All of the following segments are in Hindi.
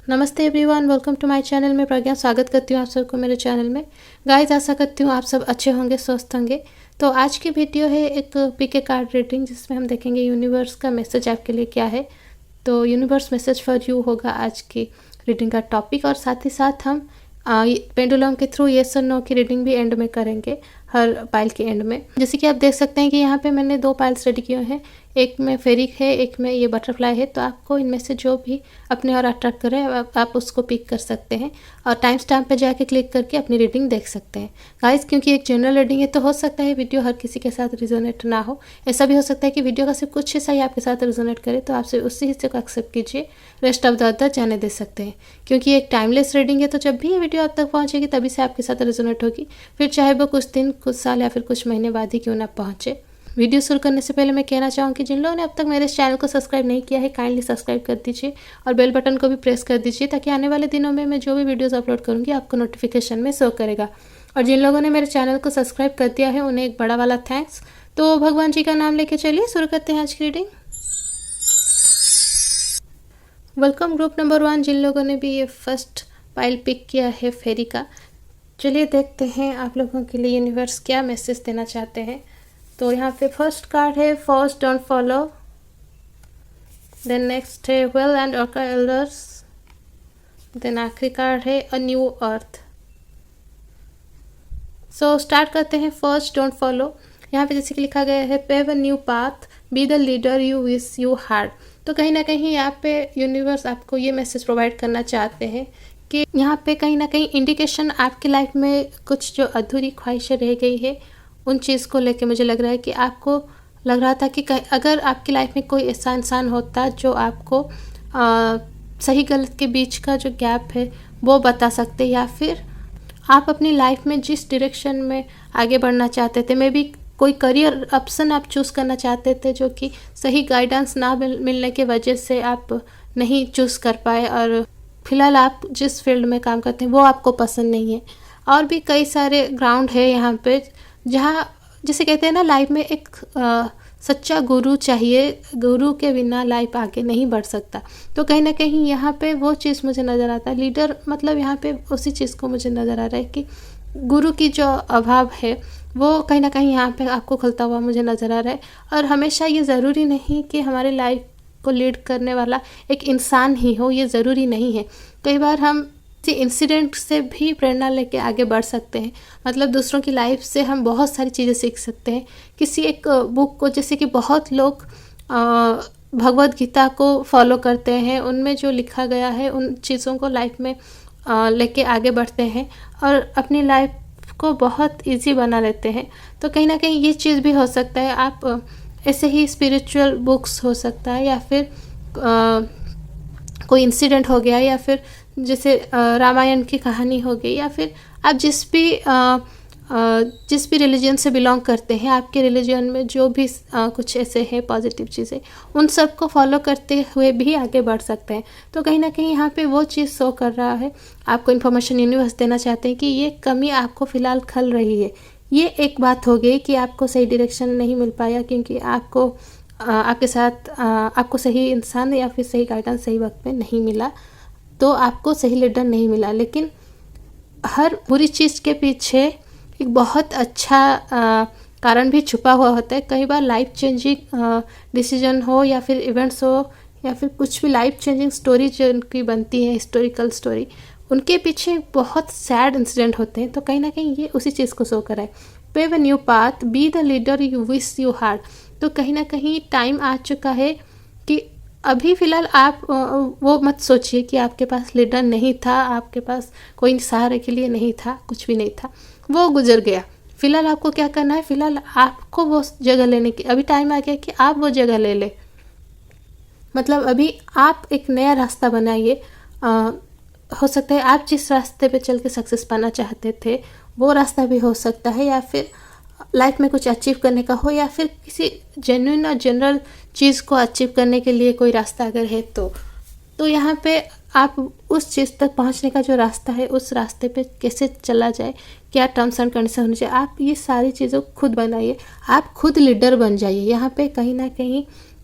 नमस्ते everyone, welcome to my channel. मैं प्रज्ञा स्वागत करती हूँ आप सबको मेरे चैनल में। गाइस, आशा करती हूँ आप सब अच्छे होंगे, स्वस्थ होंगे। तो आज की वीडियो है एक पीके कार्ड रीडिंग, जिसमें हम देखेंगे यूनिवर्स का मैसेज आपके लिए क्या है। तो यूनिवर्स मैसेज फॉर यू होगा आज की रीडिंग का टॉपिक, और साथ ही साथ हम पेंडुलम के थ्रू येस और नो की रीडिंग भी एंड में करेंगे, हर पाइल के एंड में। जैसे कि आप देख सकते हैं कि यहाँ पे मैंने 2 पाइल्स रेडी किए हैं, एक में फेरी है, एक में ये बटरफ्लाई है। तो आपको इनमें से जो भी अपने और अट्रैक्ट करे आप उसको पिक कर सकते हैं और टाइम स्टैम्प पे जाके क्लिक करके अपनी रीडिंग देख सकते हैं। गाइस, क्योंकि एक जनरल रीडिंग है तो हो सकता है वीडियो हर किसी के साथ रिजोनेट ना हो। ऐसा भी हो सकता है कि वीडियो का सिर्फ कुछ हिस्सा ही आपके साथ रिजोनेट करे, तो आप सिर्फ उसी हिस्से को एक्सेप्ट कीजिए, रेस्ट ऑफ द अदर जाने दे सकते हैं। क्योंकि एक टाइमलेस रीडिंग है, तो जब भी ये वीडियो आप तक पहुँचेगी तभी से आपके साथ रिजोनेट होगी, फिर चाहे वो कुछ दिन, कुछ साल या फिर कुछ महीने बाद ही क्यों ना पहुँचे। वीडियो शुरू करने से पहले मैं कहना चाहूँगी, जिन लोगों ने अब तक मेरे इस चैनल को सब्सक्राइब नहीं किया है, काइंडली सब्सक्राइब कर दीजिए और बेल बटन को भी प्रेस कर दीजिए, ताकि आने वाले दिनों में मैं जो भी वीडियोस अपलोड करूँगी आपको नोटिफिकेशन में शो करेगा। और जिन लोगों ने मेरे चैनल को सब्सक्राइब कर दिया है उन्हें एक बड़ा वाला थैंक्स। तो भगवान जी का नाम लेके चलिए शुरू करते हैं आज की रीडिंग। वेलकम ग्रुप नंबर 1, जिन लोगों ने भी ये फर्स्ट पाइल पिक किया है फेरी का। चलिए देखते हैं आप लोगों के लिए यूनिवर्स क्या मैसेज देना चाहते हैं। तो यहाँ पे फर्स्ट कार्ड है first don't follow, then next है well and orca elders, then आखिरी कार्ड है a new earth. So start करते हैं फर्स्ट डोंट फॉलो। यहाँ पे जैसे कि लिखा गया है pave a new path, be the leader you wish you had. तो कहीं ना कहीं यहाँ पे यूनिवर्स आपको ये मैसेज प्रोवाइड करना चाहते हैं कि यहाँ पे कहीं ना कहीं इंडिकेशन आपकी लाइफ में कुछ जो अधूरी ख्वाहिशें रह गई है उन चीज़ को लेके मुझे लग रहा है कि आपको लग रहा था कि अगर आपकी लाइफ में कोई ऐसा इंसान होता जो आपको सही गलत के बीच का जो गैप है वो बता सकते, या फिर आप अपनी लाइफ में जिस डायरेक्शन में आगे बढ़ना चाहते थे, मे बी कोई करियर ऑप्शन आप चूज़ करना चाहते थे जो कि सही गाइडेंस ना मिलने की वजह से आप नहीं चूज़ कर पाए, और फिलहाल आप जिस फील्ड में काम करते हैं वो आपको पसंद नहीं है। और भी कई सारे ग्राउंड है यहाँ पे जहाँ जैसे कहते हैं ना, लाइफ में एक सच्चा गुरु चाहिए, गुरु के बिना लाइफ आगे नहीं बढ़ सकता। तो कहीं ना कहीं यहाँ पे वो चीज़ मुझे नज़र आता है, लीडर मतलब यहाँ पे उसी चीज़ को मुझे नज़र आ रहा है कि गुरु की जो अभाव है वो कहीं ना कहीं यहाँ पे आपको खुलता हुआ मुझे नज़र आ रहा है। और हमेशा ये ज़रूरी नहीं कि हमारे लाइफ को लीड करने वाला एक इंसान ही हो, ये ज़रूरी नहीं है। कई बार हम किसी इंसिडेंट से भी प्रेरणा लेके आगे बढ़ सकते हैं, मतलब दूसरों की लाइफ से हम बहुत सारी चीज़ें सीख सकते हैं। किसी एक बुक को, जैसे कि बहुत लोग भगवद गीता को फॉलो करते हैं, उनमें जो लिखा गया है उन चीज़ों को लाइफ में लेके आगे बढ़ते हैं और अपनी लाइफ को बहुत इजी बना लेते हैं। तो कहीं ना कहीं ये चीज़ भी हो सकता है। आप ऐसे ही स्पिरिचुअल बुक्स हो सकता है, या फिर कोई इंसिडेंट हो गया, या फिर जैसे रामायण की कहानी हो गई, या फिर आप जिस भी रिलीजन से बिलोंग करते हैं, आपके रिलीजन में जो भी कुछ ऐसे हैं पॉजिटिव चीज़ें, उन सब को फॉलो करते हुए भी आगे बढ़ सकते हैं। तो कहीं ना कहीं यहाँ पे वो चीज़ शो कर रहा है, आपको इन्फॉर्मेशन यूनिवर्स देना चाहते हैं कि ये कमी आपको फ़िलहाल खल रही है। ये एक बात हो गई कि आपको सही डायरेक्शन नहीं मिल पाया, क्योंकि आपको आपके साथ आपको सही इंसान या फिर सही गाइडेंस सही वक्त में नहीं मिला, तो आपको सही लीडर नहीं मिला। लेकिन हर बुरी चीज़ के पीछे एक बहुत अच्छा कारण भी छुपा हुआ होता है। कई बार लाइफ चेंजिंग डिसीजन हो, या फिर इवेंट्स हो, या फिर कुछ भी लाइफ चेंजिंग स्टोरी जो उनकी बनती है, हिस्टोरिकल स्टोरी, उनके पीछे बहुत सैड इंसिडेंट होते हैं। तो कहीं ना कहीं ये उसी चीज़ को शो करा है। Pave a new path, be the leader you wish you had. तो कहीं ना कहीं टाइम आ चुका है कि अभी फ़िलहाल आप वो मत सोचिए कि आपके पास लीडर नहीं था, आपके पास कोई सहारे के लिए नहीं था, कुछ भी नहीं था, वो गुजर गया। फ़िलहाल आपको क्या करना है, फ़िलहाल आपको वो जगह लेने की अभी टाइम आ गया कि आप वो जगह ले लें। मतलब अभी आप एक नया रास्ता बनाइए। हो सकता है आप जिस रास्ते पे चल के सक्सेस पाना चाहते थे वो रास्ता भी हो सकता है, या फिर लाइफ में कुछ अचीव करने का हो, या फिर किसी जेन्युइन और जनरल चीज़ को अचीव करने के लिए कोई रास्ता अगर है तो यहाँ पे आप उस चीज़ तक पहुँचने का जो रास्ता है, उस रास्ते पे कैसे चला जाए, क्या टर्म्स एंड कंडीशन होनी चाहिए, आप ये सारी चीज़ों खुद बनाइए, आप खुद लीडर बन जाइए। यहाँ पे कहीं ना कहीं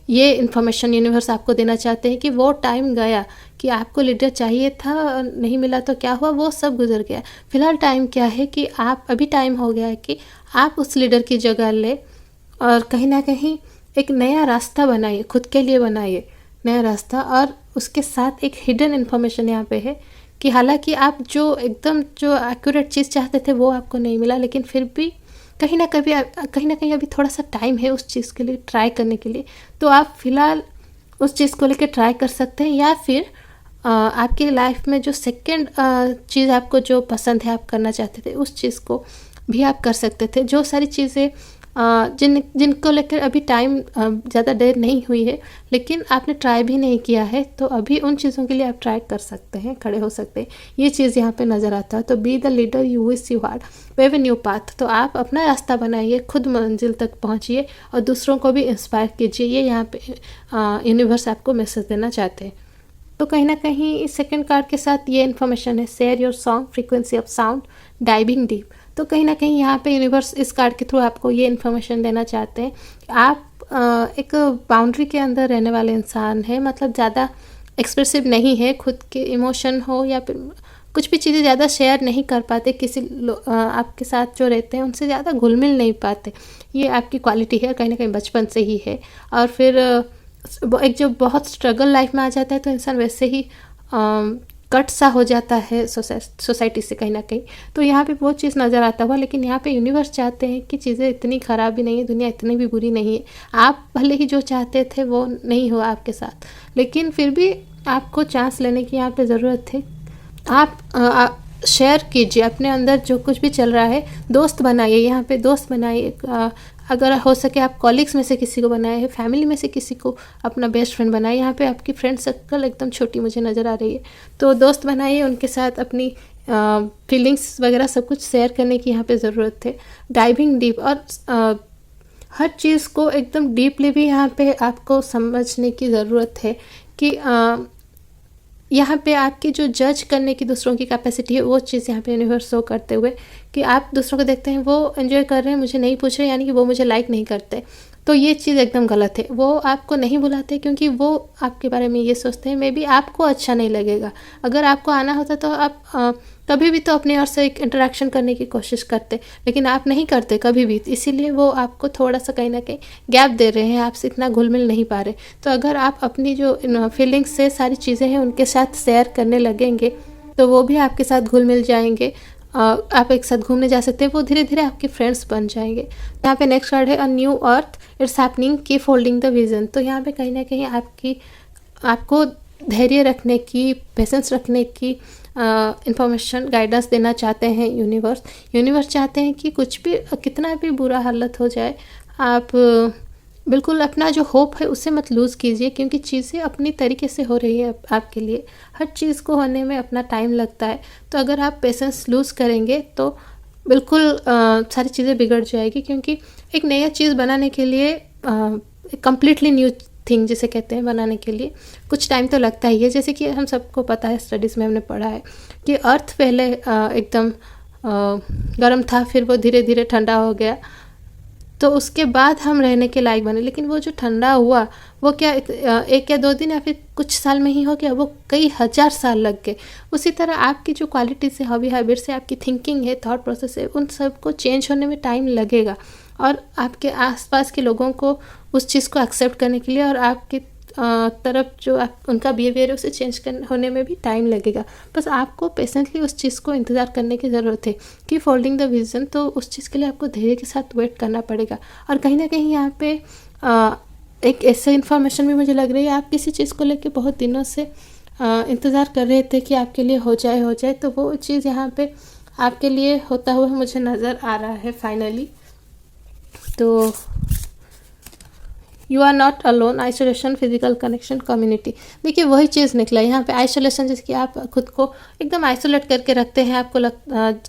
ये इन्फॉर्मेशन यूनिवर्स आपको देना चाहते हैं कि वो टाइम गया कि आपको लीडर चाहिए था, नहीं मिला तो क्या हुआ, वो सब गुजर गया। फ़िलहाल टाइम क्या है कि आप अभी टाइम हो गया है कि आप उस लीडर की जगह ले और कहीं ना कहीं एक नया रास्ता बनाइए, खुद के लिए बनाइए नया रास्ता। और उसके साथ एक हिडन इन्फॉर्मेशन यहाँ पे है कि हालांकि आप जो एकदम जो एक्यूरेट चीज़ चाहते थे वो आपको नहीं मिला, लेकिन फिर भी कहीं ना कहीं अभी थोड़ा सा टाइम है उस चीज़ के लिए ट्राई करने के लिए। तो आप फ़िलहाल उस चीज़ को लेकर ट्राई कर सकते हैं, या फिर आपकी लाइफ में जो सेकंड चीज़ आपको जो पसंद है, आप करना चाहते थे, उस चीज़ को भी आप कर सकते थे। जो सारी चीज़ें जिनको लेकर अभी टाइम ज़्यादा देर नहीं हुई है, लेकिन आपने ट्राई भी नहीं किया है, तो अभी उन चीज़ों के लिए आप ट्राई कर सकते हैं, खड़े हो सकते हैं। ये चीज़ यहाँ पे नज़र आता है। तो be the leader you wish you had, pave a new path. तो आप अपना रास्ता बनाइए, खुद मंजिल तक पहुँचिए और दूसरों को भी इंस्पायर कीजिए। ये यहाँ पे यूनिवर्स आपको मैसेज देना चाहते हैं। तो कहीं ना कहीं इस सेकंड कार्ड के साथ ये इन्फॉर्मेशन है, share your song, frequency of sound, diving deep. तो कहीं ना कहीं यहाँ पे यूनिवर्स इस कार्ड के थ्रू आपको ये इन्फॉर्मेशन देना चाहते हैं कि आप एक बाउंड्री के अंदर रहने वाले इंसान हैं, मतलब ज़्यादा एक्सप्रेसिव नहीं है, खुद के इमोशन हो या फिर कुछ भी चीज़ें ज़्यादा शेयर नहीं कर पाते, आपके साथ जो रहते हैं उनसे ज़्यादा घुल मिल नहीं पाते। ये आपकी क्वालिटी है, कहीं ना कहीं बचपन से ही है। और फिर एक जो बहुत स्ट्रगल लाइफ में आ जाता है तो इंसान वैसे ही कट सा हो जाता है सोसाइटी से कहीं ना कहीं। तो यहाँ पे वो चीज़ नज़र आता हुआ, लेकिन यहाँ पे यूनिवर्स चाहते हैं कि चीज़ें इतनी ख़राब भी नहीं है, दुनिया इतनी भी बुरी नहीं है। आप भले ही जो चाहते थे वो नहीं हुआ आपके साथ, लेकिन फिर भी आपको चांस लेने की यहाँ पे ज़रूरत है। आप शेयर कीजिए अपने अंदर जो कुछ भी चल रहा है, दोस्त बनाइए, यहाँ पे दोस्त बनाइए। अगर हो सके आप कॉलीग्स में से किसी को बनाए, फैमिली में से किसी को अपना बेस्ट फ्रेंड बनाए। यहाँ पे आपकी फ्रेंड सर्कल एकदम छोटी मुझे नज़र आ रही है, तो दोस्त बनाइए, उनके साथ अपनी फीलिंग्स वगैरह सब कुछ शेयर करने की यहाँ पे ज़रूरत है। डाइविंग डीप, और हर चीज़ को एकदम डीपली भी यहाँ पे आपको समझने की ज़रूरत है कि यहाँ पे आपकी जो जज करने की दूसरों की कैपेसिटी है, वो चीज़ यहाँ पे यूनिवर्स शो करते हुए कि आप दूसरों को देखते हैं वो एंजॉय कर रहे हैं, मुझे नहीं पूछ रहे, यानी कि वो मुझे लाइक नहीं करते। तो ये चीज़ एकदम गलत है। वो आपको नहीं बुलाते क्योंकि वो आपके बारे में ये सोचते हैं, मे बी आपको अच्छा नहीं लगेगा। अगर आपको आना होता तो आप कभी भी तो अपने ओर से एक इंटरेक्शन करने की कोशिश करते, लेकिन आप नहीं करते कभी भी, इसीलिए वो आपको थोड़ा सा कहीं ना कहीं गैप दे रहे हैं, आपसे इतना घुल मिल नहीं पा रहे। तो अगर आप अपनी जो फीलिंग्स से सारी चीज़ें हैं उनके साथ शेयर करने लगेंगे तो वो भी आपके साथ घुल मिल जाएंगे, आप एक साथ घूमने जा सकते हैं, वो धीरे धीरे आपके फ्रेंड्स बन जाएंगे। यहाँ पे नेक्स्ट कार्ड है a new earth it's happening, keep holding the vision. तो यहाँ पे कहीं ना कहीं आपको धैर्य रखने की, पेशेंस रखने की इंफॉर्मेशन, गाइडेंस देना चाहते हैं यूनिवर्स चाहते हैं कि कुछ भी, कितना भी बुरा हालत हो जाए, आप बिल्कुल अपना जो होप है उसे मत लूज़ कीजिए, क्योंकि चीज़ें अपनी तरीके से हो रही है आपके लिए। हर चीज़ को होने में अपना टाइम लगता है, तो अगर आप पेशेंस लूज़ करेंगे तो बिल्कुल सारी चीज़ें बिगड़ जाएगी। क्योंकि एक नया चीज़ बनाने के लिए, कम्प्लीटली न्यू थिंग जिसे कहते हैं, बनाने के लिए कुछ टाइम तो लगता ही है। जैसे कि हम सबको पता है, स्टडीज़ में हमने पढ़ा है कि अर्थ पहले एकदम गर्म था, फिर वो धीरे धीरे ठंडा हो गया, तो उसके बाद हम रहने के लायक बने। लेकिन वो जो ठंडा हुआ वो क्या एक या दो दिन या फिर कुछ साल में ही हो गया, वो कई हज़ार साल लग गए। उसी तरह आपकी जो क्वालिटीज़ है, हॉबी हैबिट्स है, आपकी थिंकिंग है, थॉट प्रोसेस है, उन सब को चेंज होने में टाइम लगेगा, और आपके आसपास के लोगों को उस चीज़ को एक्सेप्ट करने के लिए और आपकी तरफ जो उनका बिहेवियर है उसे चेंज होने में भी टाइम लगेगा। बस आपको पेशेंटली उस चीज़ को इंतज़ार करने की ज़रूरत है कि फोल्डिंग द विज़न, तो उस चीज़ के लिए आपको धैर्य के साथ वेट करना पड़ेगा। और कहीं ना कहीं यहाँ पे एक ऐसे इन्फॉर्मेशन भी मुझे लग रही है, आप किसी चीज़ को लेकर बहुत दिनों से इंतज़ार कर रहे थे कि आपके लिए हो जाए, तो वो चीज़ यहाँ पे आपके लिए होता हुआ मुझे नज़र आ रहा है फाइनली। तो you are not alone, isolation, physical connection, community. देखिए वही चीज़ निकला यहाँ पे, आइसोलेशन, जैसे कि आप खुद को एकदम आइसोलेट करके रखते हैं, आपको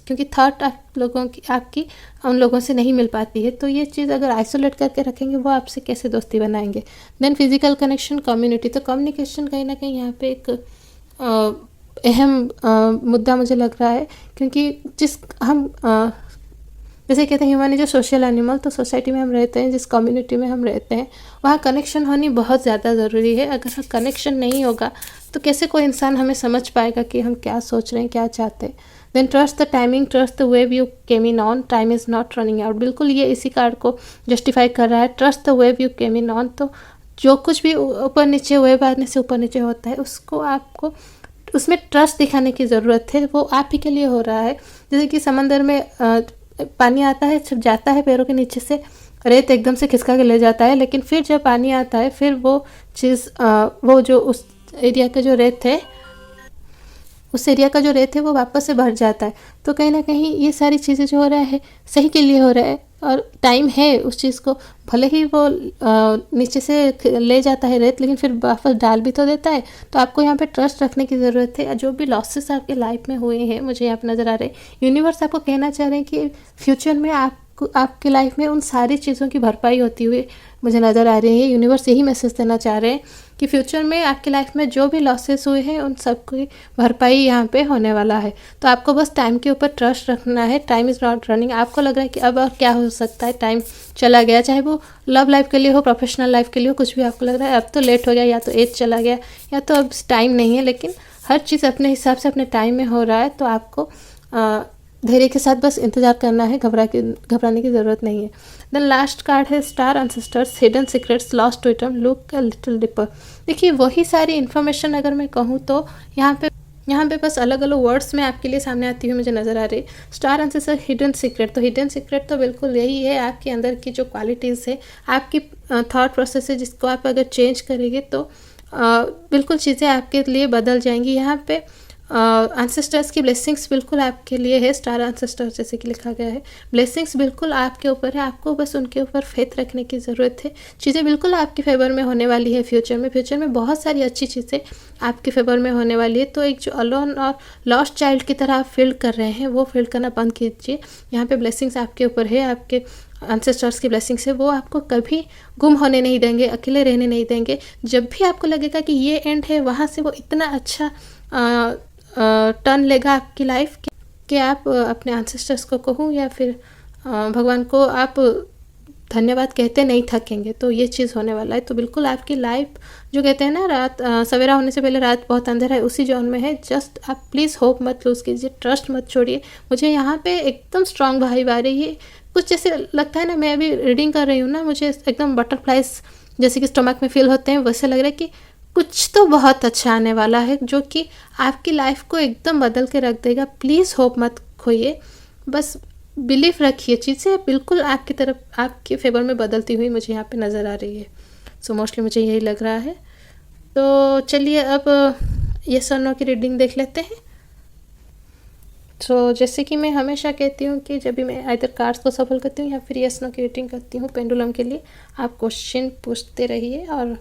क्योंकि थॉट आप लोगों की आपकी उन लोगों से नहीं मिल पाती है, तो ये चीज़ अगर आइसोलेट करके रखेंगे वो आपसे कैसे दोस्ती बनाएंगे। देन फिजिकल कनेक्शन, कम्युनिटी, तो कम्युनिकेशन कहीं ना कहीं यहाँ पे एक अहम मुद्दा मुझे लग रहा है, क्योंकि जैसे कहते हैं human is a social animal, तो सोसाइटी में हम रहते हैं, जिस कम्युनिटी में हम रहते हैं वहाँ कनेक्शन होनी बहुत ज़्यादा ज़रूरी है। अगर कनेक्शन नहीं होगा तो कैसे कोई इंसान हमें समझ पाएगा कि हम क्या सोच रहे हैं, क्या चाहते हैं। Then trust the timing, trust the wave you came in on, time is not running out. बिल्कुल ये इसी कार्ड को जस्टिफाई कर रहा है। Trust the wave you came in on, तो जो कुछ भी ऊपर नीचे वेव आने से ऊपर नीचे होता है उसको आपको उसमें ट्रस्ट दिखाने की ज़रूरत है। वो आप ही के लिए हो रहा है। जैसे कि समंदर में पानी आता है, जब जाता है पैरों के नीचे से रेत एकदम से खिसका के ले जाता है, लेकिन फिर जब पानी आता है फिर वो चीज़ वो जो उस एरिया का जो रेत है, उस एरिया का जो रेत है वो वापस से भर जाता है। तो कहीं ना कहीं ये सारी चीज़ें जो हो रहा है सही के लिए हो रहा है, और टाइम है उस चीज़ को, भले ही वो नीचे से ले जाता है रेत लेकिन फिर वापस डाल भी तो देता है। तो आपको यहाँ पे ट्रस्ट रखने की ज़रूरत है। जो भी लॉसेस आपके लाइफ में हुए हैं, मुझे यहाँ पर नज़र आ रहे हैं, यूनिवर्स आपको कहना चाह रहे हैं कि फ्यूचर में आपके लाइफ में उन सारी चीज़ों की भरपाई होती हुई मुझे नज़र आ रही है। यूनिवर्स यही मैसेज देना चाह रहे हैं कि फ्यूचर में आपकी लाइफ में जो भी लॉसेस हुए हैं उन सब की भरपाई यहाँ पे होने वाला है। तो आपको बस टाइम के ऊपर ट्रस्ट रखना है। Time is not running. आपको लग रहा है कि अब और क्या हो सकता है, टाइम चला गया, चाहे वो लव लाइफ के लिए हो, प्रोफेशनल लाइफ के लिए हो, कुछ भी आपको लग रहा है अब तो लेट हो गया, या तो एज चला गया, या तो अब टाइम नहीं है। लेकिन हर चीज़ अपने हिसाब से अपने टाइम में हो रहा है। तो आपको धैर्य के साथ बस इंतज़ार करना है, घबराने की ज़रूरत नहीं है। देन लास्ट कार्ड है star ancestors, hidden secrets, lost wisdom, look a little deeper. देखिए वही सारी इन्फॉर्मेशन अगर मैं कहूँ तो यहाँ पे बस अलग अलग वर्ड्स में आपके लिए सामने आती हुई मुझे नज़र आ रही। स्टार एंसेस्टर, हिडन सीक्रेट, तो हिडन सीक्रेट तो बिल्कुल यही है, आपके अंदर की जो क्वालिटीज़ है, आपकी थॉट प्रोसेस है, जिसको आप अगर चेंज करेंगे तो बिल्कुल चीज़ें आपके लिए बदल जाएंगी। यहाँ पे एंसेस्टर्स की ब्लेसिंग्स बिल्कुल आपके लिए है। स्टार एंसेस्टर्स जैसे कि लिखा गया है, ब्लेसिंग्स बिल्कुल आपके ऊपर है। आपको बस उनके ऊपर फेथ रखने की ज़रूरत है। चीज़ें बिल्कुल आपके फेवर में होने वाली है। फ्यूचर में बहुत सारी अच्छी चीज़ें आपके फेवर में होने वाली है। तो एक जो अलोन और लॉस्ट चाइल्ड की तरह आप फील कर रहे हैं वो फील करना बंद कीजिए। यहाँ पे ब्लेसिंग्स आपके ऊपर है, आपके एंसेस्टर्स की ब्लेसिंग्स है, वो आपको कभी गुम होने नहीं देंगे, अकेले रहने नहीं देंगे। जब भी आपको लगेगा कि ये एंड है, वहाँ से वो इतना अच्छा टर्न लेगा आपकी लाइफ कि आप अपने एंसेस्टर्स को कहूँ या फिर भगवान को आप धन्यवाद कहते नहीं थकेंगे। तो ये चीज़ होने वाला है। तो बिल्कुल आपकी लाइफ जो कहते हैं ना, रात सवेरा होने से पहले रात बहुत अंधेरा है, उसी जोन में है। जस्ट आप प्लीज़ होप मत लूज़ कीजिए, ट्रस्ट मत छोड़िए। मुझे यहाँ पे एकदम स्ट्रांग वाइब आ रही है। कुछ जैसे लगता है ना, मैं अभी रीडिंग कर रही हूँ ना, मुझे एकदम बटरफ्लाइज जैसे कि स्टमक में फील होते हैं, वैसे लग रहा है कि कुछ तो बहुत अच्छा आने वाला है जो कि आपकी लाइफ को एकदम बदल के रख देगा। प्लीज़ होप मत खोइए, बस बिलीव रखिए। चीज़ें बिल्कुल आपकी तरफ, आपके फेवर में बदलती हुई मुझे यहाँ पे नज़र आ रही है। सो मोस्टली मुझे यही लग रहा है। तो चलिए अब यस और नो की रीडिंग देख लेते हैं। तो जैसे कि मैं हमेशा कहती हूँ कि जब भी मैं आइदर कार्ड्स को सफल करती हूँ या फिर यस नो की रीडिंग करती हूँ पेंडुलम के लिए, आप क्वेश्चन पूछते रहिए और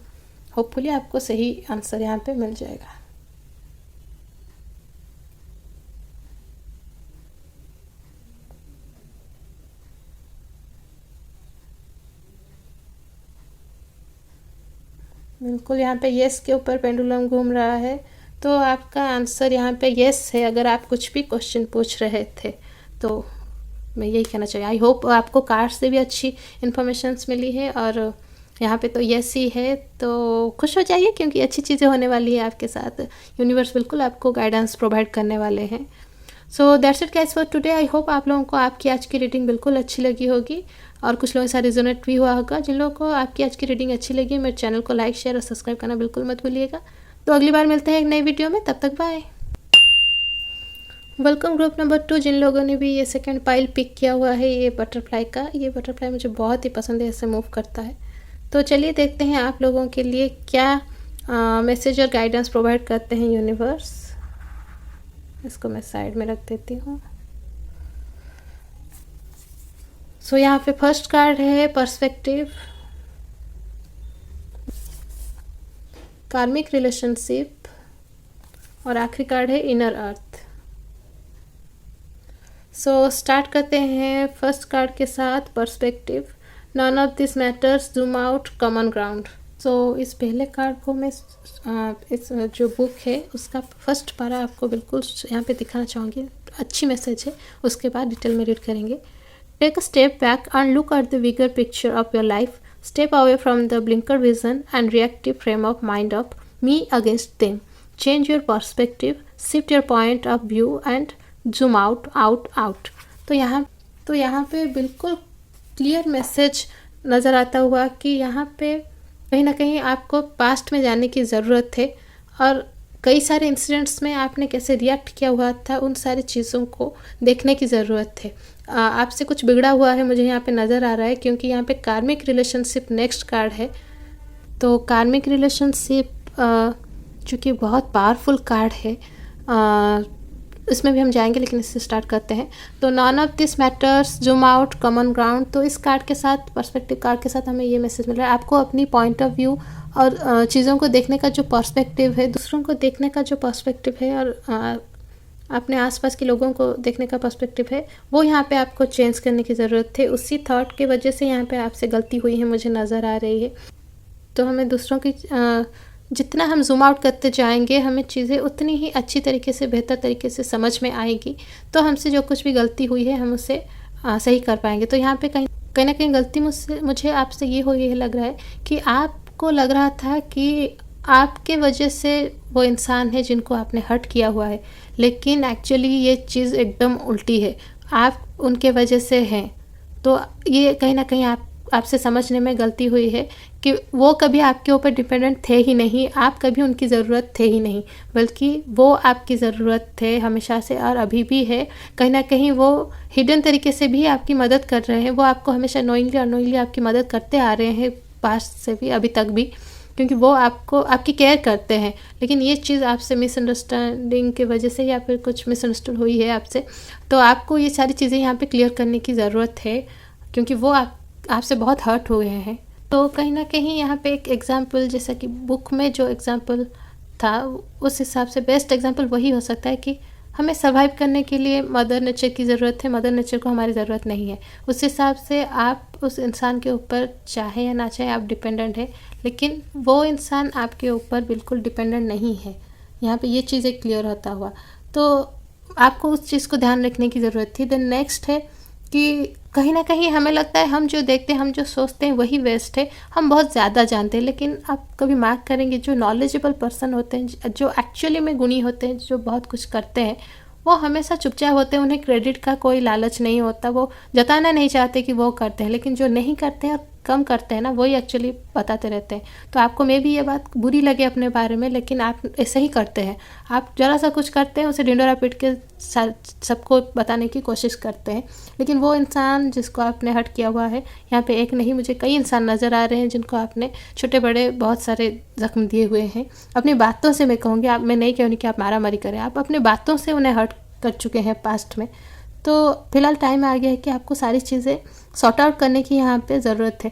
होपफुली आपको सही आंसर यहाँ पे मिल जाएगा। बिल्कुल यहाँ पे येस के ऊपर पेंडुलम घूम रहा है, तो आपका आंसर यहाँ पे येस है। अगर आप कुछ भी क्वेश्चन पूछ रहे थे तो मैं यही कहना चाहिए। आई होप आपको कार्ड से भी अच्छी इन्फॉर्मेशंस मिली है और यहाँ पे तो येस ही है। तो खुश हो जाइए क्योंकि अच्छी चीज़ें होने वाली है आपके साथ। यूनिवर्स बिल्कुल आपको गाइडेंस प्रोवाइड करने वाले हैं। So that's it guys for today. I hope आप लोगों को आपकी आज की रीडिंग बिल्कुल अच्छी लगी होगी और कुछ लोगों के साथ रिजोनेट भी हुआ होगा। जिन लोगों को आपकी आज की रीडिंग अच्छी लगी, मेरे चैनल को लाइक, शेयर और सब्सक्राइब करना बिल्कुल मत भूलिएगा। तो अगली बार मिलते हैं एक नई वीडियो में, तब तक बाय। Welcome group number 2। जिन लोगों ने भी ये सेकंड पाइल पिक किया हुआ है ये बटरफ्लाई का, ये बटरफ्लाई मुझे बहुत ही पसंद है, ऐसे मूव करता है। तो चलिए देखते हैं आप लोगों के लिए क्या मैसेज और गाइडेंस प्रोवाइड करते हैं यूनिवर्स। इसको मैं साइड में रख देती हूँ। सो यहाँ पे फर्स्ट कार्ड है पर्सपेक्टिव, कार्मिक रिलेशनशिप और आखिरी कार्ड है इनर अर्थ। सो स्टार्ट करते हैं फर्स्ट कार्ड के साथ perspective. None of this matters, zoom out, common ground. So इस पहले कार्ड को मैं इस जो बुक है उसका फर्स्ट पारा आपको बिल्कुल यहाँ पे दिखाना चाहूँगी। अच्छी मैसेज है, उसके बाद डिटेल में रीड करेंगे। Take a step back and look at the bigger picture of your life. Step away from the blinker vision and reactive frame of mind of me against them. Change your perspective, shift your point of view and zoom out, out, out. तो यहाँ पे बिल्कुल क्लियर मैसेज नज़र आता हुआ कि यहाँ पे कहीं ना कहीं आपको पास्ट में जाने की ज़रूरत है और कई सारे इंसिडेंट्स में आपने कैसे रिएक्ट किया हुआ था उन सारी चीज़ों को देखने की ज़रूरत है। आपसे कुछ बिगड़ा हुआ है मुझे यहाँ पे नज़र आ रहा है, क्योंकि यहाँ पे कार्मिक रिलेशनशिप नेक्स्ट कार्ड है। तो कार्मिक रिलेशनशिप चूँकि बहुत पावरफुल कार्ड है, इसमें भी हम जाएंगे, लेकिन इससे स्टार्ट करते हैं। तो none of this matters, zoom out, common ground. तो इस कार्ड के साथ, पर्सपेक्टिव कार्ड के साथ हमें ये मैसेज मिल रहा है, आपको अपनी पॉइंट ऑफ व्यू और चीज़ों को देखने का जो पर्सपेक्टिव है, दूसरों को देखने का जो पर्सपेक्टिव है और अपने आसपास के लोगों को देखने का पर्सपेक्टिव है, वो यहाँ पे आपको चेंज करने की ज़रूरत है। उसी थॉट की वजह से यहाँ पे आपसे गलती हुई है मुझे नज़र आ रही है। तो हमें दूसरों की जितना हम जूम आउट करते जाएंगे हमें चीज़ें उतनी ही अच्छी तरीके से, बेहतर तरीके से समझ में आएगी। तो हमसे जो कुछ भी गलती हुई है हम उसे सही कर पाएंगे। तो यहाँ पे कहीं ना कहीं गलती मुझे आपसे ये हो, ये लग रहा है कि आपको लग रहा था कि आपके वजह से वो इंसान है जिनको आपने हर्ट किया हुआ है, लेकिन एक्चुअली ये चीज़ एकदम उल्टी है, आप उनके वजह से हैं। तो ये कहीं ना कहीं आपसे समझने में गलती हुई है कि वो कभी आपके ऊपर डिपेंडेंट थे ही नहीं, आप कभी उनकी ज़रूरत थे ही नहीं, बल्कि वो आपकी ज़रूरत थे हमेशा से और अभी भी है। कहीं ना कहीं वो हिडन तरीके से भी आपकी मदद कर रहे हैं, वो आपको हमेशा नोइंगली अननोइंगली आपकी मदद करते आ रहे हैं, पास्ट से भी अभी तक भी, क्योंकि वो आपकी केयर करते हैं। लेकिन ये चीज़ आपसे मिसअंडरस्टैंडिंग की वजह से या फिर कुछ मिसअंडरस्टूड हुई है आपसे, तो आपको ये सारी चीज़ें यहाँ पे क्लियर करने की ज़रूरत है, क्योंकि वो आपसे बहुत हर्ट हुए हैं। तो कहीं ना कहीं यहाँ पे एक एग्ज़ाम्पल, जैसा कि बुक में जो एग्ज़ाम्पल था उस हिसाब से बेस्ट एग्ज़ाम्पल वही हो सकता है कि हमें सर्वाइव करने के लिए मदर नेचर की ज़रूरत है, मदर नेचर को हमारी ज़रूरत नहीं है। उस हिसाब से आप उस इंसान के ऊपर चाहे या ना चाहे आप डिपेंडेंट है, लेकिन वो इंसान आपके ऊपर बिल्कुल डिपेंडेंट नहीं है। यहाँ पे ये चीज़ें क्लियर होता हुआ, तो आपको उस चीज़ को ध्यान रखने की ज़रूरत थी। देन नेक्स्ट है कि कहीं ना कहीं हमें लगता है हम जो देखते हैं, हम जो सोचते हैं वही वेस्ट है, हम बहुत ज़्यादा जानते हैं। लेकिन आप कभी मार्क करेंगे जो नॉलेजेबल पर्सन होते हैं, जो एक्चुअली में गुणी होते हैं, जो बहुत कुछ करते हैं, वो हमेशा चुपचाप होते हैं, उन्हें क्रेडिट का कोई लालच नहीं होता, वो जताना नहीं चाहते कि वो करते हैं। लेकिन जो नहीं करते हैं और कम करते हैं ना, वही एक्चुअली बताते रहते हैं। तो आपको मे भी ये बात बुरी लगे अपने बारे में, लेकिन आप ऐसे ही करते हैं। आप ज़रा सा कुछ करते हैं, उसे ढिंढोरा पीट के सबको बताने की कोशिश करते हैं। लेकिन वो इंसान जिसको आपने हर्ट किया हुआ है, यहाँ पे एक नहीं, मुझे कई इंसान नज़र आ रहे हैं जिनको आपने छोटे बड़े बहुत सारे ज़ख्म दिए हुए हैं। अपनी बातों से मैं कहूँगी, मैं नहीं कहूँगी कि आप मारामारी करें, आप अपने बातों से उन्हें हर्ट कर चुके हैं पास्ट में। तो फिलहाल टाइम आ गया है कि आपको सारी चीज़ें सॉर्ट आउट करने की यहाँ पे ज़रूरत है।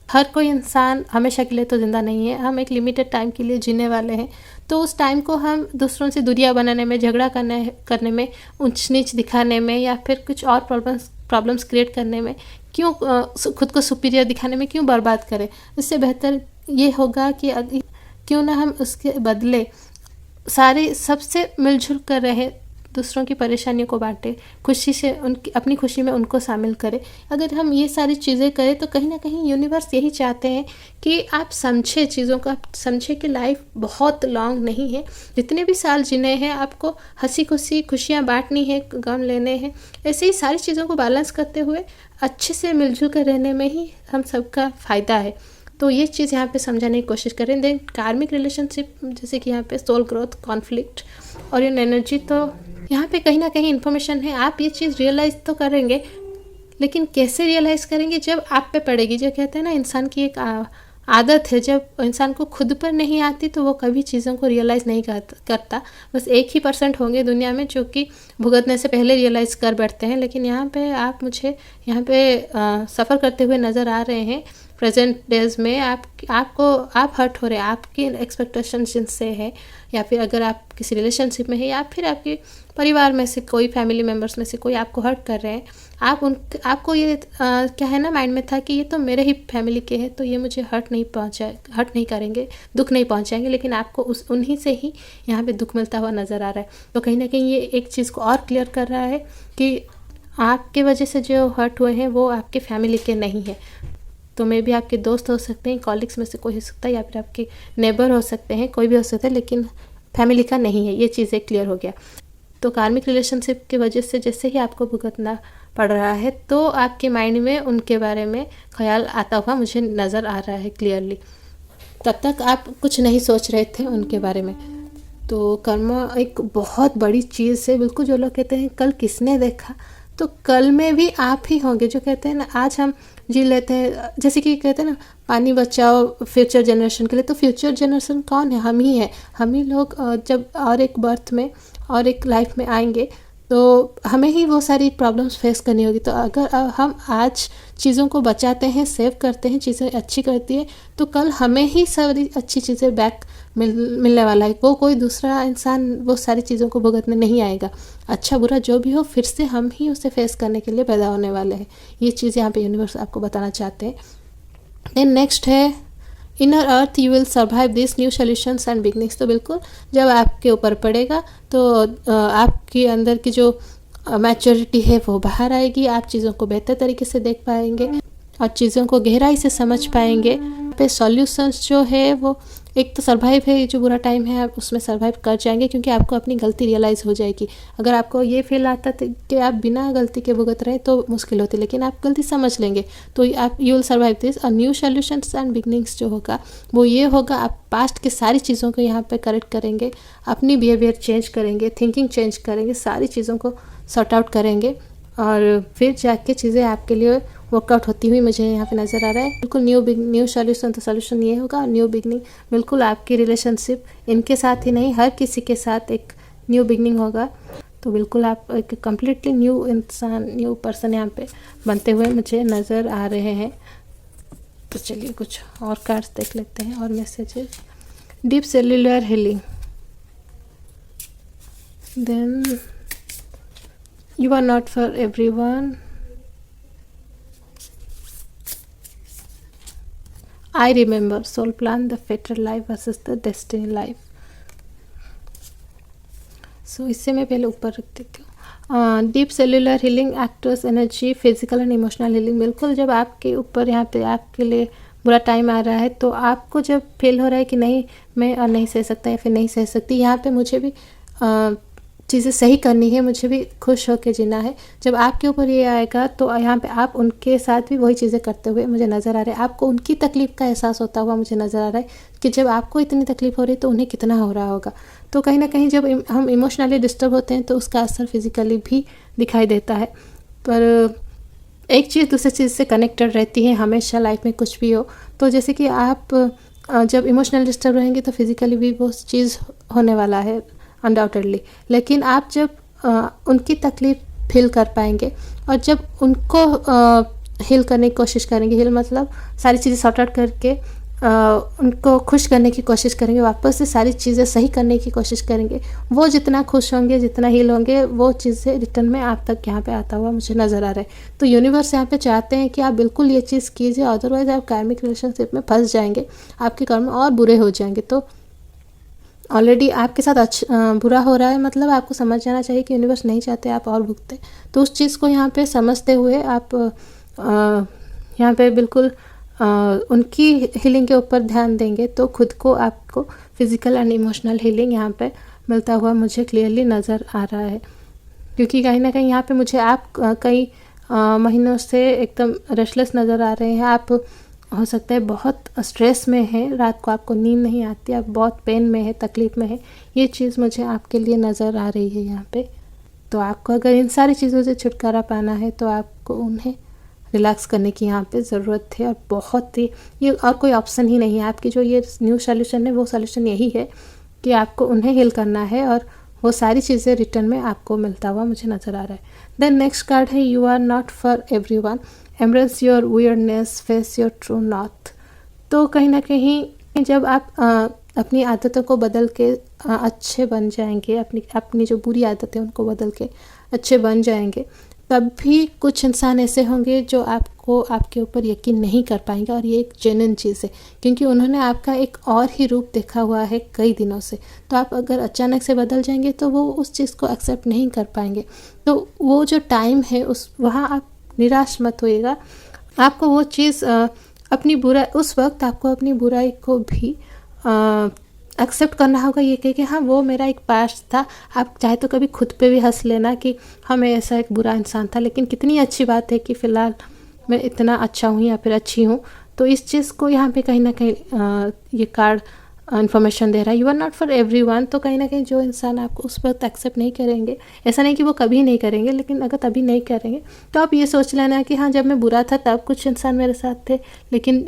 हर कोई इंसान हमेशा के लिए तो ज़िंदा नहीं है, हम एक लिमिटेड टाइम के लिए जीने वाले हैं। तो उस टाइम को हम दूसरों से दूरियां बनाने में, झगड़ा करने में, ऊंच नीच दिखाने में या फिर कुछ और प्रॉब्लम्स क्रिएट करने में क्यों, खुद को सुपीरियर दिखाने में क्यों बर्बाद करें। इससे बेहतर ये होगा कि क्यों ना हम उसके बदले सबसे मिलजुल कर रहे, दूसरों की परेशानियों को बांटे, खुशी से अपनी खुशी में उनको शामिल करें। अगर हम ये सारी चीज़ें करें तो कहीं ना कहीं यूनिवर्स यही चाहते हैं कि आप समझे चीज़ों को, आप समझे कि लाइफ बहुत लॉन्ग नहीं है, जितने भी साल जीने हैं आपको हंसी खुशी खुशियाँ बांटनी है, गम लेने हैं। ऐसे ही सारी चीज़ों को बैलेंस करते हुए अच्छे से मिलजुल कर रहने में ही हम सबका फ़ायदा है। तो ये चीज़ यहाँ पे समझाने की कोशिश करें। देन कार्मिक रिलेशनशिप, जैसे कि यहाँ पे सोल ग्रोथ, कॉन्फ्लिक्ट और इन एनर्जी, तो यहाँ पे कहीं ना कहीं इन्फॉर्मेशन है। आप ये चीज़ रियलाइज़ तो करेंगे, लेकिन कैसे रियलाइज़ करेंगे, जब आप पे पड़ेगी। जो कहते हैं ना, इंसान की एक आदत है, जब इंसान को खुद पर नहीं आती तो वो कभी चीज़ों को रियलाइज़ नहीं करता। बस 1% होंगे दुनिया में जो कि भुगतने से पहले रियलाइज़ कर बैठते हैं। लेकिन यहाँ पे आप मुझे यहाँ पे सफ़र करते हुए नज़र आ रहे हैं। प्रेजेंट डेज में आप हर्ट हो रहे हैं, आपकी एक्सपेक्टेशन जिनसे है, या फिर अगर आप किसी रिलेशनशिप में है, या फिर आपके परिवार में से कोई, फैमिली मेम्बर्स में से कोई आपको हर्ट कर रहे हैं। आपको ये क्या है ना, माइंड में था कि ये तो मेरे ही फैमिली के हैं, तो ये मुझे हर्ट नहीं करेंगे, दुख नहीं पहुंचाएंगे। लेकिन आपको उन्हीं से ही यहाँ पे दुख मिलता हुआ नज़र आ रहा है। तो कहीं ना कहीं ये एक चीज़ को और क्लियर कर रहा है कि आपके वजह से जो हर्ट हुए हैं वो आपके फैमिली के नहीं हैं। तो मे भी आपके दोस्त हो सकते हैं, कॉलिग्स में से कोई हो सकता है, या फिर आपके नेबर हो सकते हैं, कोई भी हो सकता है, लेकिन फैमिली का नहीं है। ये चीज़ें क्लियर हो गया। तो कार्मिक रिलेशनशिप की वजह से जैसे ही आपको भुगतना पड़ रहा है तो आपके माइंड में उनके बारे में ख्याल आता हुआ मुझे नज़र आ रहा है क्लियरली। तब तक आप कुछ नहीं सोच रहे थे उनके बारे में। तो कर्मा एक बहुत बड़ी चीज़ है। बिल्कुल जो लोग कहते हैं कल किसने देखा, तो कल में भी आप ही होंगे। जो कहते हैं ना आज हम जी लेते हैं, जैसे कि कहते हैं ना पानी बचाओ फ्यूचर जनरेशन के लिए, तो फ्यूचर जनरेशन कौन है? हम ही है। हम ही लोग जब और एक बर्थ में और एक लाइफ में आएंगे तो हमें ही वो सारी प्रॉब्लम्स फेस करनी होगी। तो अगर हम आज चीज़ों को बचाते हैं, सेव करते हैं, चीज़ें अच्छी करती है, तो कल हमें ही सारी अच्छी चीज़ें बैक मिलने वाला है। वो कोई दूसरा इंसान वो सारी चीज़ों को भुगतने नहीं आएगा। अच्छा बुरा जो भी हो फिर से हम ही उसे फेस करने के लिए पैदा होने वाले हैं। ये चीज़ यहाँ पे यूनिवर्स आपको बताना चाहते हैं। देन नेक्स्ट है inner earth you will survive this new solutions and beginnings. तो बिल्कुल जब आपके ऊपर पड़ेगा तो आपके अंदर की जो मैच्योरिटी है वो बाहर आएगी। आप चीज़ों को बेहतर तरीके से देख पाएंगे और चीज़ों को गहराई से समझ पाएंगे। पे सॉल्यूशंस जो है वो एक तो सर्वाइव है, जो बुरा टाइम है आप उसमें सर्वाइव कर जाएंगे क्योंकि आपको अपनी गलती रियलाइज़ हो जाएगी। अगर आपको ये फील आता था कि आप बिना गलती के भुगत रहे तो मुश्किल होती, लेकिन आप गलती समझ लेंगे तो आप यू विल सर्वाइव दिस। और न्यू सॉल्यूशंस एंड बिगनिंग्स जो होगा वो ये होगा, आप पास्ट के सारी चीज़ों को यहाँ पे करेक्ट करेंगे, अपनी बिहेवियर चेंज करेंगे, थिंकिंग चेंज करेंगे, सारी चीज़ों को सॉर्ट आउट करेंगे और फिर जाके चीज़ें आपके लिए वर्कआउट होती हुई मुझे यहाँ पे नज़र आ रहा है। बिल्कुल न्यू सॉल्यूशन, तो सॉल्यूशन ये होगा और न्यू बिगनिंग बिल्कुल आपकी रिलेशनशिप इनके साथ ही नहीं हर किसी के साथ एक न्यू बिगनिंग होगा। तो बिल्कुल आप एक कम्प्लीटली न्यू इंसान, न्यू पर्सन यहाँ पे बनते हुए मुझे नज़र आ रहे हैं। तो चलिए कुछ और कार्ड्स देख लेते हैं और messages. Deep cellular healing, then you are not for everyone, I remember, soul plan, the fatal life versus the destiny life। सो इससे मैं पहले ऊपर रख देती हूँ। Deep cellular healing, actors energy, physical and emotional healing. बिल्कुल जब आपके ऊपर यहाँ पे आपके लिए बुरा टाइम आ रहा है तो आपको जब फील हो रहा है कि नहीं मैं और नहीं सह सकता या फिर नहीं सह सकती, यहाँ पे मुझे भी चीज़ें सही करनी है, मुझे भी खुश होकर जीना है। जब आपके ऊपर ये आएगा तो यहाँ पे आप उनके साथ भी वही चीज़ें करते हुए मुझे नज़र आ रहे हैं। आपको उनकी तकलीफ़ का एहसास होता हुआ मुझे नज़र आ रहा है कि जब आपको इतनी तकलीफ़ हो रही है तो उन्हें कितना हो रहा होगा। तो कहीं ना कहीं जब हम इमोशनली डिस्टर्ब होते हैं तो उसका असर फिज़िकली भी दिखाई देता है। पर एक चीज़ दूसरी चीज़ से कनेक्टेड रहती है हमेशा लाइफ में, कुछ भी हो। तो जैसे कि आप जब इमोशनल डिस्टर्ब रहेंगे तो फिज़िकली भी वो चीज़ होने वाला है अनडाउटेडली। लेकिन आप जब उनकी तकलीफ़ फील कर पाएंगे और जब उनको हील करने की कोशिश करेंगे, हील मतलब सारी चीज़ें सॉर्ट आउट करके उनको खुश करने की कोशिश करेंगे, वापस से सारी चीज़ें सही करने की कोशिश करेंगे, वो जितना खुश होंगे, जितना हील होंगे, वो चीज़ें रिटर्न में आप तक यहाँ पे आता हुआ मुझे नज़र आ रहा है। तो यूनिवर्स यहाँ पे चाहते हैं कि आप बिल्कुल ये चीज़ कीजिए, अदरवाइज़ आप कार्मिक रिलेशनशिप में फंस जाएंगे, आपके कर्म और बुरे हो जाएंगे। तो ऑलरेडी आपके साथ बुरा हो रहा है, मतलब आपको समझ जाना चाहिए कि यूनिवर्स नहीं चाहते आप और भुगते। तो उस चीज़ को यहाँ पे समझते हुए आप यहाँ पे बिल्कुल उनकी हीलिंग के ऊपर ध्यान देंगे तो खुद को आपको फिज़िकल एंड इमोशनल हीलिंग यहाँ पे मिलता हुआ मुझे क्लियरली नज़र आ रहा है। क्योंकि कहीं ना कहीं यहाँ पे मुझे आप कई महीनों से एकदम रेस्टलेस नज़र आ रहे हैं। आप हो सकता है बहुत स्ट्रेस में है, रात को आपको नींद नहीं आती, आप बहुत पेन में है, तकलीफ़ में है। ये चीज़ मुझे आपके लिए नज़र आ रही है यहाँ पे। तो आपको अगर इन सारी चीज़ों से छुटकारा पाना है तो आपको उन्हें रिलैक्स करने की यहाँ पे ज़रूरत है। और बहुत ही ये और कोई ऑप्शन ही नहीं है। आपकी जो ये न्यू सॉल्यूशन है वो सॉल्यूशन यही है कि आपको उन्हें हील करना है और वो सारी चीज़ें रिटर्न में आपको मिलता हुआ मुझे नज़र आ रहा है। देन नेक्स्ट कार्ड है you are not for everyone, embrace your weirdness, face your true north. तो कहीं ना कहीं जब आप अपनी आदतों को बदल के अच्छे बन जाएंगे, अपनी जो बुरी आदतें उनको बदल के अच्छे बन जाएंगे, तब भी कुछ इंसान ऐसे होंगे जो आपको आपके ऊपर यकीन नहीं कर पाएंगे, और ये एक जेन्युइन चीज़ है क्योंकि उन्होंने आपका एक और ही रूप देखा हुआ है कई दिनों से। तो आप अगर अचानक से बदल जाएंगे तो वो उस चीज़ को एक्सेप्ट नहीं कर पाएंगे। तो वो जो टाइम है उस वहाँ आप निराश मत होइएगा। आपको वो चीज़ अपनी बुराई, उस वक्त आपको अपनी बुराई को भी एक्सेप्ट करना होगा, ये कह कि हाँ वो मेरा एक पास्ट था। आप चाहे तो कभी खुद पे भी हंस लेना कि हाँ मैं ऐसा एक बुरा इंसान था, लेकिन कितनी अच्छी बात है कि फ़िलहाल मैं इतना अच्छा हूँ या फिर अच्छी हूँ। तो इस चीज़ को यहाँ पे कहीं ना कहीं ये कार्ड इन्फॉर्मेशन दे रहा है, you are not for everyone. तो कहीं ना कहीं जो इंसान आपको उस वक्त एक्सेप्ट नहीं करेंगे, ऐसा नहीं कि वो कभी नहीं करेंगे, लेकिन अगर तभी नहीं करेंगे तो आप ये सोच लेना कि हाँ जब मैं बुरा था तब कुछ इंसान मेरे साथ थे, लेकिन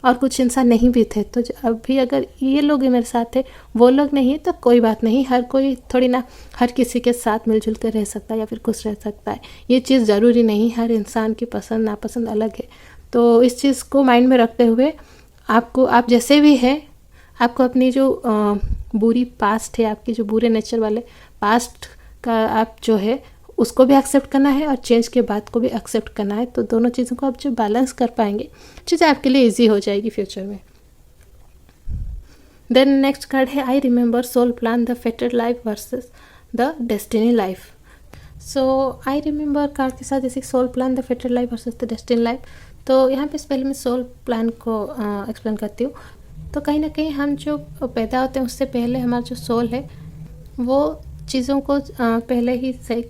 और कुछ इंसान नहीं भी थे। तो अब भी अगर ये लोग मेरे साथ थे, वो लोग नहीं, तो कोई बात नहीं। हर कोई थोड़ी ना हर किसी के साथ मिलजुल कर रह सकता है या फिर खुश रह सकता है। ये चीज़ ज़रूरी नहीं, हर इंसान की पसंद नापसंद अलग है। तो इस चीज़ को माइंड में रखते हुए आपको, आप जैसे भी हैं, आपको अपनी जो बुरी पास्ट है, आपकी जो बुरे नेचर वाले पास्ट का आप जो है उसको भी एक्सेप्ट करना है और चेंज के बाद को भी एक्सेप्ट करना है। तो दोनों चीज़ों को आप जब बैलेंस कर पाएंगे, चीज़ें आपके लिए इजी हो जाएगी फ्यूचर में। देन नेक्स्ट कार्ड है I remember soul plan the fated life versus the destiny life. So I remember card के साथ जैसे soul plan the fated life versus the destiny life, तो यहाँ पे पहले मैं सोल प्लान को एक्सप्लेन करती हूँ। तो कहीं ना कहीं हम जो पैदा होते हैं उससे पहले हमारा जो सोल है वो चीज़ों को पहले ही सही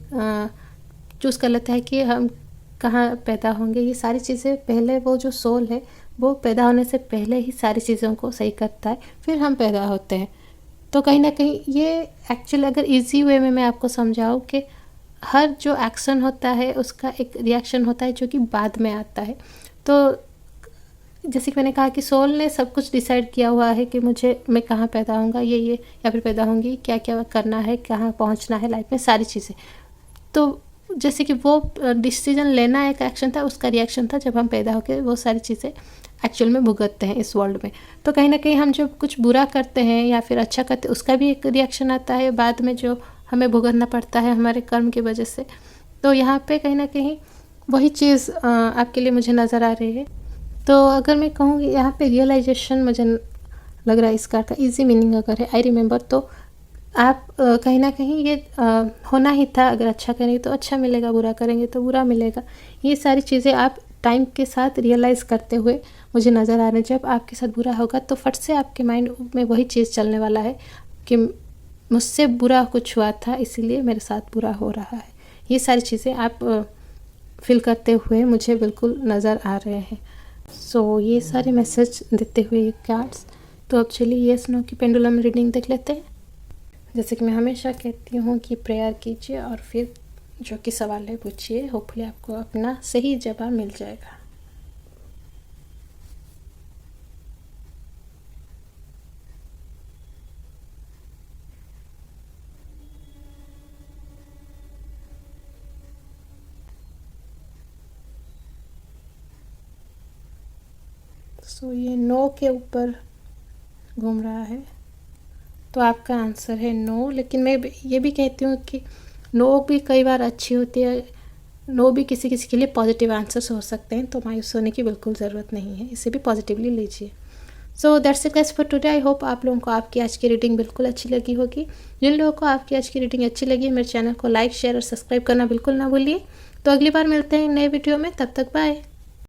चूज़ कर लेता है कि हम कहाँ पैदा होंगे। ये सारी चीज़ें पहले, वो जो सोल है वो पैदा होने से पहले ही सारी चीज़ों को सही करता है, फिर हम पैदा होते हैं। तो कहीं ना कहीं ये एक्चुअली अगर इजी वे में मैं आपको समझाऊँ कि हर जो एक्शन होता है उसका एक रिएक्शन होता है जो कि बाद में आता है। तो जैसे कि मैंने कहा कि सोल ने सब कुछ डिसाइड किया हुआ है कि मैं कहाँ पैदा होऊंगा, ये या फिर पैदा होंगी, क्या क्या करना है, कहाँ पहुँचना है लाइफ में, सारी चीज़ें। तो जैसे कि वो डिसीजन लेना एक एक्शन था, उसका रिएक्शन था जब हम पैदा होकर वो सारी चीज़ें एक्चुअल में भुगतते हैं इस वर्ल्ड में। तो कहीं ना कहीं हम जब कुछ बुरा करते हैं या फिर अच्छा करते हैं उसका भी एक रिएक्शन आता है बाद में, जो हमें भुगतना पड़ता है हमारे कर्म की वजह से। तो यहाँ पे कहीं ना कहीं वही चीज़ आपके लिए मुझे नज़र आ रही है। तो अगर मैं कहूँगी यहाँ पे रियलाइजेशन मुझे लग रहा है इस कार्ड का इजी मीनिंग अगर है आई रिमेंबर, तो आप कहीं ना कहीं ये होना ही था, अगर अच्छा करेंगे तो अच्छा मिलेगा, बुरा करेंगे तो बुरा मिलेगा। ये सारी चीज़ें आप टाइम के साथ रियलाइज़ करते हुए मुझे नज़र आ रहे हैं। जब आपके साथ बुरा होगा तो फट से आपके माइंड में वही चीज़ चलने वाला है कि मुझसे बुरा कुछ हुआ था इसीलिए मेरे साथ बुरा हो रहा है। ये सारी चीज़ें आप फील करते हुए मुझे बिल्कुल नज़र आ रहे हैं। सो ये सारे मैसेज देते हुए ये कार्ड्स। तो अब चलिए येस नो की पेंडुलम रीडिंग देख लेते हैं। जैसे कि मैं हमेशा कहती हूँ कि प्रेयर कीजिए और फिर जो कि सवाल है पूछिए, होपफुली आपको अपना सही जवाब मिल जाएगा। सो ये नो के ऊपर घूम रहा है, तो आपका आंसर है नो। लेकिन मैं ये भी कहती हूँ कि नो भी कई बार अच्छी होती है, नो भी किसी किसी के लिए पॉजिटिव आंसर्स हो सकते हैं, तो मायूस होने की बिल्कुल ज़रूरत नहीं है, इसे भी पॉजिटिवली लीजिए। So that's it guys for today. I hope आप लोगों को आपकी आज की रीडिंग बिल्कुल अच्छी लगी होगी। जिन लोगों को आपकी आज की रीडिंग अच्छी लगी मेरे चैनल को लाइक शेयर और सब्सक्राइब करना बिल्कुल ना भूलिए। तो अगली बार मिलते हैं नए वीडियो में, तब तक बाय।